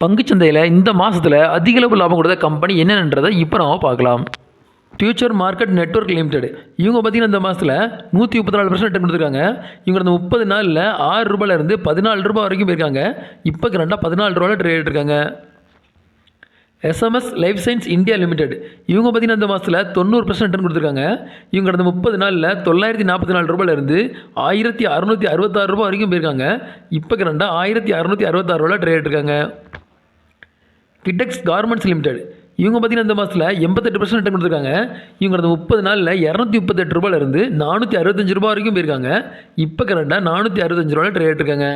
பங்குச்சந்தையில் இந்த மாதத்தில் அதிக அளவு லாபம் கொடுத்த கம்பெனி என்னென்னன்றதை இப்போ நம்ம பார்க்கலாம். ஃபியூச்சர் மார்க்கெட் நெட்வொர்க் லிமிடெட் இவங்க பார்த்தீங்கன்னா இந்த மாதத்தில் 134% ரிட்டர்ன் கொடுத்துருக்காங்க. இவங்க அந்த 30 நாளில் ₹6 ₹14 வரைக்கும் போயிருக்காங்க. இப்போ கரெண்டாக ₹14 ட்ரேட் இருக்காங்க. SMS life science India limited இவங்க பார்த்தீங்கன்னா இந்த மாதத்தில் 90% ரிட்டர்ன் கொடுத்துருக்காங்க. இவங்க கடந்த 30 நாளில் ₹944 ₹1666 வரைக்கும் போயிருக்காங்க. இப்போ கரெண்டாக ₹1666 ட்ரேட் இருக்காங்க. கிடெக்ஸ் கார்மெண்ட்ஸ் லிமிடெட் இவங்க பார்த்தீங்கன்னா இந்த மாதத்தில் 88% ரிட்டர்ன் கொடுத்துருக்காங்க. இவங்க அந்த 30 நாளில் ₹238 ₹465 வரைக்கும் போயிருக்காங்க. இப்போ கரெண்டாக ₹465 ட்ரேட் இருக்காங்க.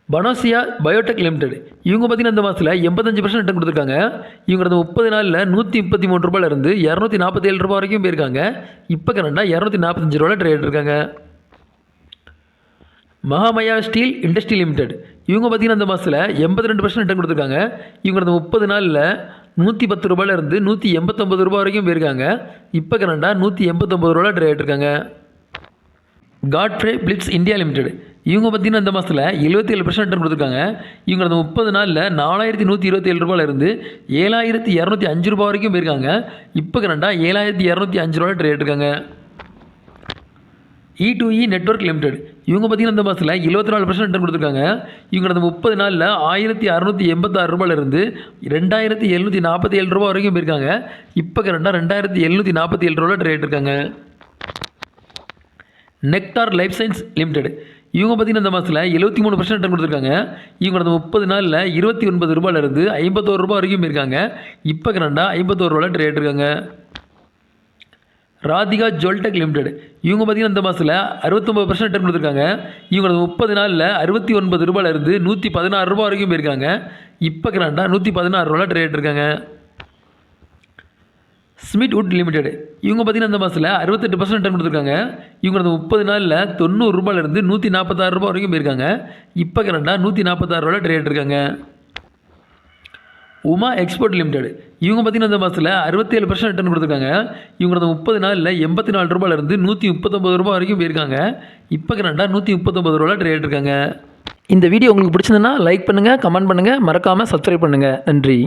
பனோசியா பயோடெக் லிமிடெட் இவங்க பார்த்தீங்கன்னா இந்த மாதத்தில் 85% ரிட்டர்ன் கொடுத்துருக்காங்க. இவங்க அந்த 30 நாளில் ₹133 ₹247 வரைக்கும் போயிருக்காங்க. இப்போ கரெண்டாக ₹245 ட்ரேட் இருக்காங்க. மகாமயா ஸ்டீல் இண்டஸ்ட்ரி லிமிடெட் இவங்க பார்த்தீங்கன்னா இந்த மாதத்தில் 82% ரிட்டர்ன் கொடுத்துருக்காங்க. இவங்க அந்த 30 நாளில் ₹110 ₹189 வரைக்கும் போயிருக்காங்க. இப்போ கரெண்டாக ₹189 ட்ரேட் இருக்காங்க. காட்ஃப்ரே பிலிப்ஸ் இந்தியா லிமிடெட் இவங்க பார்த்தீங்கன்னா இந்த மாதத்தில் 77% ரிட்டர்ன் கொடுத்துருக்காங்க. இவங்க அந்த 30 நாளில் ₹4127 ₹7205 வரைக்கும் போயிருக்காங்க. இப்போ கரெண்டாக ₹7205 ட்ரேட் இருக்காங்க. E2E நெட்வொர்க் லிமிடெட் இவங்க பார்த்தீங்கன்னா இந்த மாதத்தில் 74% ரிட்டர்ன் கொடுத்துருக்காங்க. இவங்க அந்த 30 நாளில் ₹1686 ₹2747 வரைக்கும் போயிருக்காங்க. இப்போ கரெண்டாக ₹2747 ட்ரேட் இருக்காங்க. நெக்டார் லைஃப் சயின்ஸ் லிமிடெட் இவங்க பார்த்தீங்கன்னா இந்த மாதத்தில் 73% ரிட்டர்ன் கொடுத்துருக்காங்க. இவங்க அந்த 30 நாளில் ₹29 ₹51 வரைக்கும் போயிருக்காங்க. இப்போ கரெண்டாக ₹51 ட்ரேட் இருக்காங்க. ராதிகா ஜுவல்டெக் லிமிடெட் இவங்க பார்த்தீங்கன்னா இந்த மாதத்தில் 69% ரிட்டர்ன் கொடுத்துருக்காங்க. இவங்க 30 நாளில் ₹69 ₹116 வரைக்கும் போயிருக்காங்க. இப்போ கரெண்டாக ₹116 ட்ரேட் இருக்காங்க. ஸ்மித் வுட் லிமிடெட் இவங்க பார்த்தீங்கன்னா இந்த மாதத்தில் 68% ரிட்டர்ன் கொடுத்துருக்காங்க. இவங்க 30 நாளில் ₹90 ₹146 வரைக்கும் போயிருக்காங்க. இப்போ கரெண்டாக ₹146 ட்ரேட் இருக்காங்க. உமா எக்ஸ்போர்ட் லிமிடெட் இவங்க பார்த்தீங்கன்னா இந்த மாதத்தில் 67% ரிட்டர்ன் கொடுத்துருக்காங்க. இவங்க 30 நாளில் ₹84 ₹139 வரைக்கும் போயிருக்காங்க. இப்போ கரெண்டாக ₹139 ட்ரேட் இருக்காங்க. இந்த வீடியோ உங்களுக்கு பிடிச்சிருந்ததுன்னா லைக் பண்ணுங்கள், கமெண்ட் பண்ணுங்கள், மறக்காமல் சப்ஸ்கிரைப் பண்ணுங்கள். நன்றி.